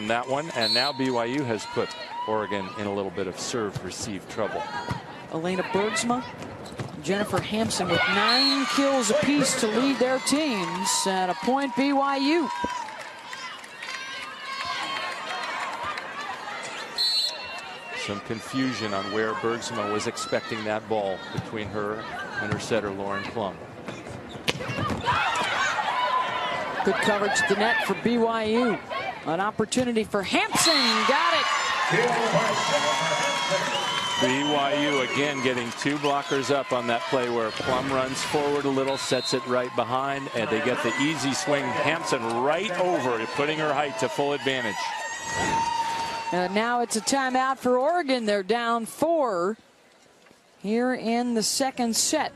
that one, and now BYU has put Oregon in a little bit of serve-receive trouble. Elena Bergsma, Jennifer Hampson with 9 kills apiece to lead their teams at a point BYU. Some confusion on where Bergsma was expecting that ball between her and her setter Lauren Plum. Good coverage to the net for BYU. An opportunity for Hampson. Got it. BYU again getting 2 blockers up on that play where Plum runs forward a little, sets it right behind, and they get the easy swing. Hampson right over, putting her height to full advantage. And now it's a timeout for Oregon. They're down 4 here in the second set.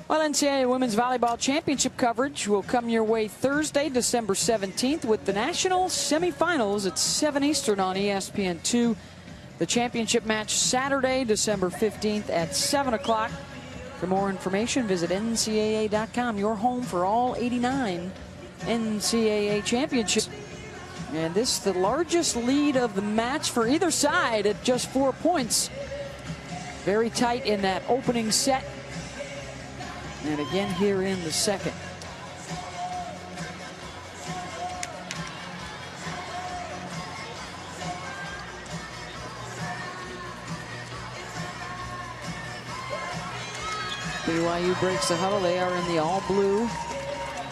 Well, NCAA Women's Volleyball Championship coverage will come your way Thursday, December 17th with the national semifinals at 7 Eastern on ESPN2. The championship match Saturday, December 15th at 7 o'clock. For more information, visit NCAA.com, your home for all 89 NCAA championships. And this is the largest lead of the match for either side at just 4 points. Very tight in that opening set. And again here in the second. BYU breaks the huddle. They are in the all blue.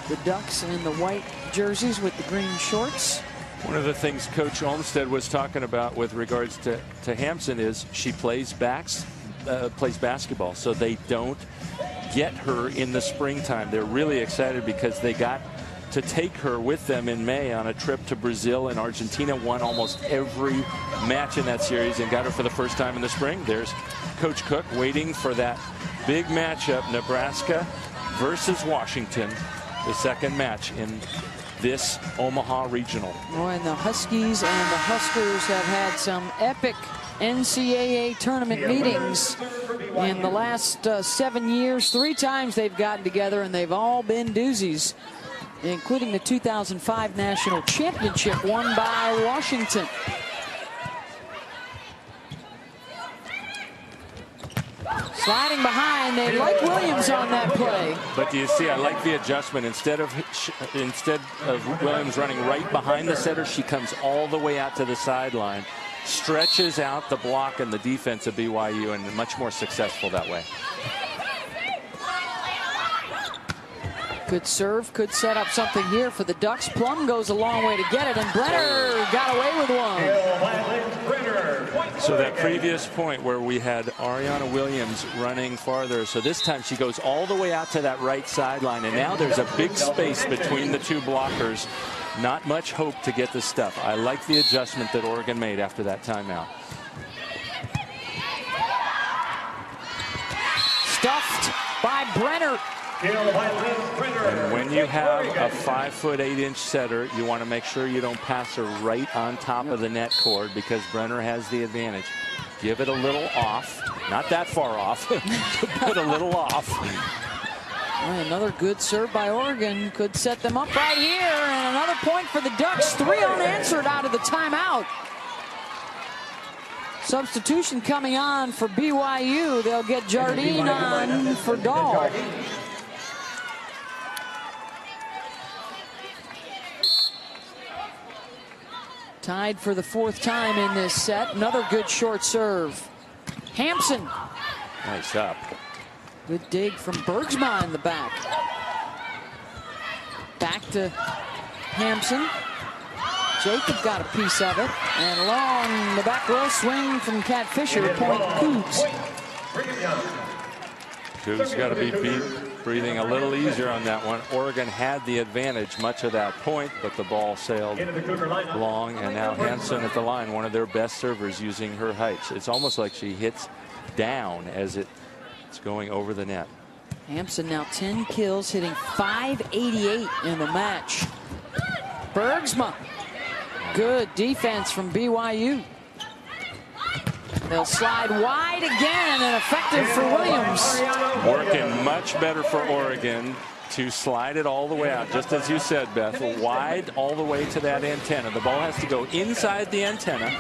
The Ducks in the white jerseys with the green shorts. One of the things Coach Olmsted was talking about with regards to Hampson is she plays basketball, so they don't get her in the springtime. They're really excited because they got to take her with them in May on a trip to Brazil and Argentina. Won almost every match in that series and got her for the first time in the spring. There's Coach Cook waiting for that big matchup, Nebraska versus Washington, the second match in this Omaha regional. Oh, and the Huskies and the Huskers have had some epic NCAA tournament meetings in the last 7 years. 3 times they've gotten together, and they've all been doozies, including the 2005 national championship won by Washington. Sliding behind, they like Williams on that play. But do you see, I like the adjustment. Instead of Williams running right behind the setter, she comes all the way out to the sideline, stretches out the block and the defense of BYU, and much more successful that way. Good serve, could set up something here for the Ducks. Plum goes a long way to get it, and Brenner got away with one. So that previous point where we had Ariana Williams running farther, so this time she goes all the way out to that right sideline, and now there's a big space between the 2 blockers. Not much hope to get this stuff. I like the adjustment that Oregon made after that timeout. Stuffed by Brenner. And when you have a 5'8" setter, you want to make sure you don't pass her right on top of the net cord, because Brenner has the advantage. Give it a little off, not that far off, but a little off. Another good serve by Oregon could set them up right here, and another point for the Ducks. 3 unanswered out of the timeout. Substitution coming on for BYU. They'll get Jardine on for Dahl. Tied for the 4th time in this set. Another good short serve. Hampson. Nice up. Good dig from Bergsma in the back. Back to Hampson. Jacob got a piece of it. And along the back row swing from Kat Fisher. Point Cougs. Cougs got to be breathing a little easier on that one. Oregon had the advantage much of that point, but the ball sailed long, and now Hampson at the line, one of their best servers, using her heights. It's almost like she hits down as it's going over the net. Hampson now 10 kills, hitting .588 in the match. Bergsma. Good defense from BYU. They'll slide wide again, and effective for Williams. Working much better for Oregon to slide it all the way out, just as you said, Beth, wide all the way to that antenna. The ball has to go inside the antenna,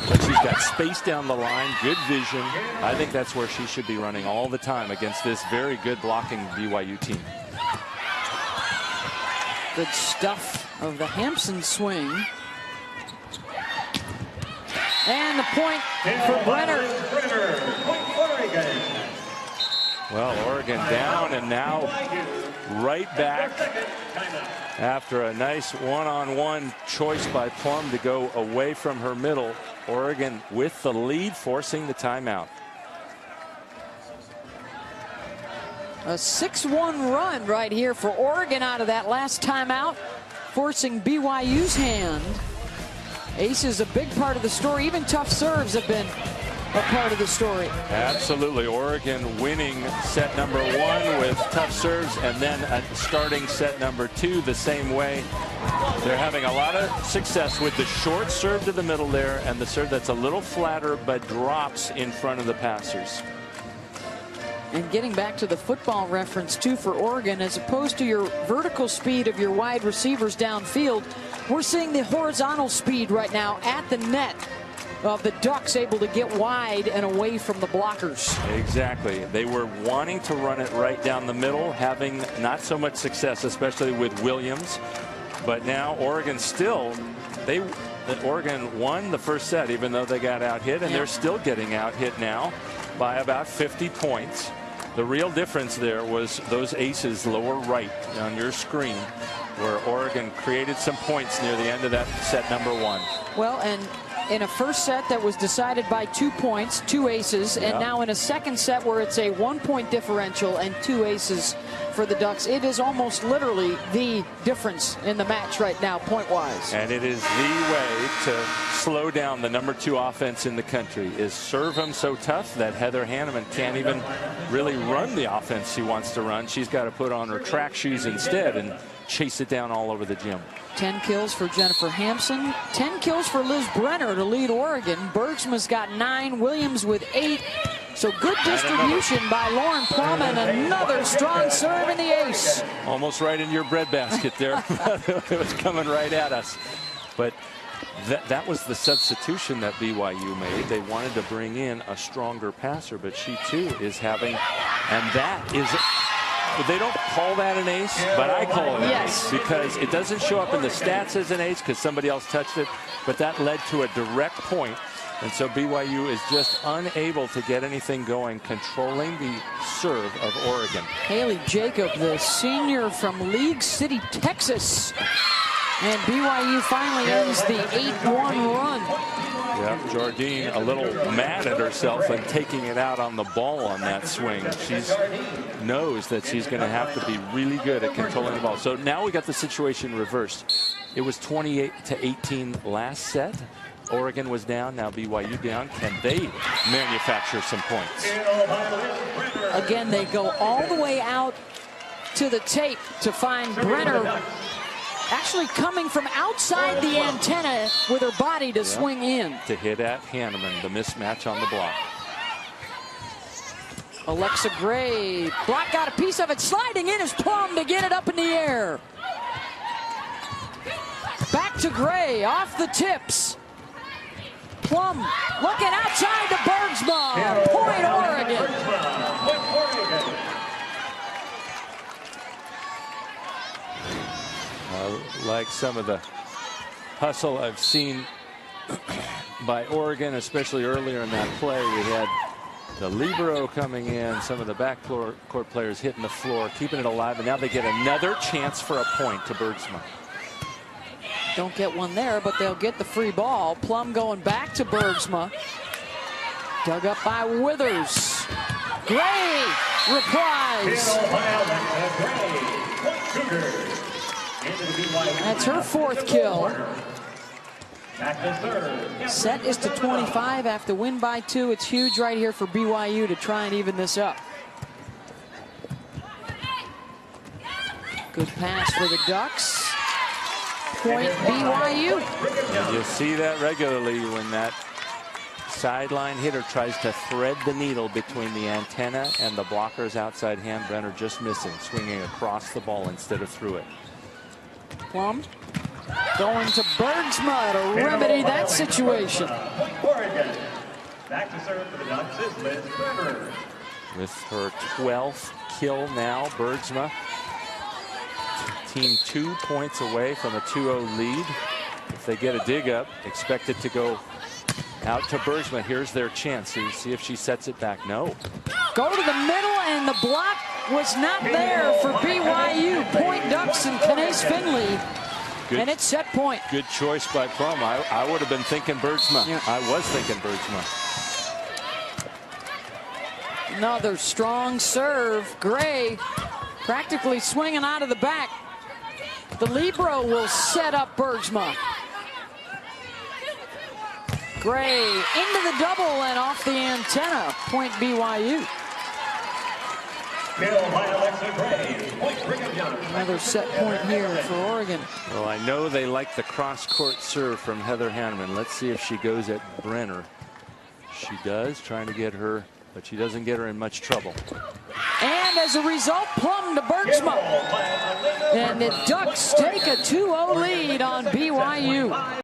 but she's got space down the line, good vision. I think that's where she should be running all the time against this very good blocking BYU team. Good stuff of the Hampson swing. And the point for Brenner. Well, Oregon down and now right back after a nice one-on-one choice by Plum to go away from her middle. Oregon with the lead, forcing the timeout. A 6-1 run right here for Oregon out of that last timeout, forcing BYU's hand. Ace is a big part of the story. Even tough serves have been a part of the story. Absolutely. Oregon winning set number 1 with tough serves, and then starting set number 2 the same way. They're having a lot of success with the short serve to the middle there, and the serve that's a little flatter but drops in front of the passers. And getting back to the football reference too for Oregon, as opposed to your vertical speed of your wide receivers downfield, we're seeing the horizontal speed right now at the net of the Ducks, able to get wide and away from the blockers. Exactly. They were wanting to run it right down the middle, having not so much success, especially with Williams. But now Oregon still, Oregon won the first set, even though they got out hit, and they're still getting out hit now by about 50 points. The real difference there was those aces lower right on your screen, where Oregon created some points near the end of that set number 1. Well, and in a first set that was decided by 2 points, 2 aces, and now in a second set where it's a 1-point differential and 2 aces for the Ducks, it is almost literally the difference in the match right now, point-wise. And it is the way to slow down the number 2 offense in the country, is serve them so tough that Heather Hanneman can't even really run the offense she wants to run. She's got to put on her track shoes instead and chase it down all over the gym. 10 kills for Jennifer Hampson, 10 kills for Liz Brenner to lead Oregon. Bergsma's got 9, Williams with 8. So good distribution by Lauren Plum, and another strong serve in the ace. Almost right in your breadbasket there. It was coming right at us. But that was the substitution that BYU made. They wanted to bring in a stronger passer, but she too is having, and that is, they don't call that an ace, but I call it an ace because it doesn't show up in the stats as an ace because somebody else touched it, but that led to a direct point. And so BYU is just unable to get anything going, controlling the serve of Oregon. Haley Jacob, the senior from League City, Texas. And BYU finally ends the 8-1 run. Yeah, Jardine a little mad at herself and taking it out on the ball on that swing. She knows that she's going to have to be really good at controlling the ball. So now we got the situation reversed. It was 28-18 last set. Oregon was down, now BYU down. Can they manufacture some points? Again, they go all the way out to the tape to find Brenner actually coming from outside the antenna with her body to swing in. To hit at Hanneman, the mismatch on the block. Alexa Gray, block got a piece of it, sliding in is Plum to get it up in the air. Back to Gray, off the tips. Plum looking outside to Bergsma. Point Oregon. Like some of the hustle I've seen by Oregon, especially earlier in that play. We had the libero coming in, some of the backcourt players hitting the floor, keeping it alive, and now they get another chance for a point to Bergsma. Don't get one there, but they'll get the free ball. Plum going back to Bergsma. Dug up by Withers. Gray replies. That's her 4th kill. Set is to 25 after win by 2. It's huge right here for BYU to try and even this up. Good pass for the Ducks. Point BYU. And you see that regularly when that sideline hitter tries to thread the needle between the antenna and the blocker's outside hand. Brenner just missing, swinging across the ball instead of through it. Plum going to Bergsma to remedy that situation. Oregon. Back to serve for the Ducks is Liz Brenner. With her 12th kill now, Bergsma. Team 2 points away from a 2-0 lead. If they get a dig up, expect it to go out to Bergsma. Here's their chance. See if she sets it back. No. Go to the middle, and the block was not there for BYU. Point Ducks and Kanace Finley. Good, and it's set point. Good choice by Plum. I would have been thinking Bergsma. Yeah. I was thinking Bergsma. Another strong serve. Gray practically swinging out of the back. The libero will set up Bergsma. Gray into the double and off the antenna. Point BYU. Another set point here for Oregon. Well, I know they like the cross-court serve from Heather Hanneman. Let's see if she goes at Brenner. She does, trying to get her, but she doesn't get her in much trouble. And as a result, Plum to Bergsma. And the Ducks take a 2-0 lead on BYU.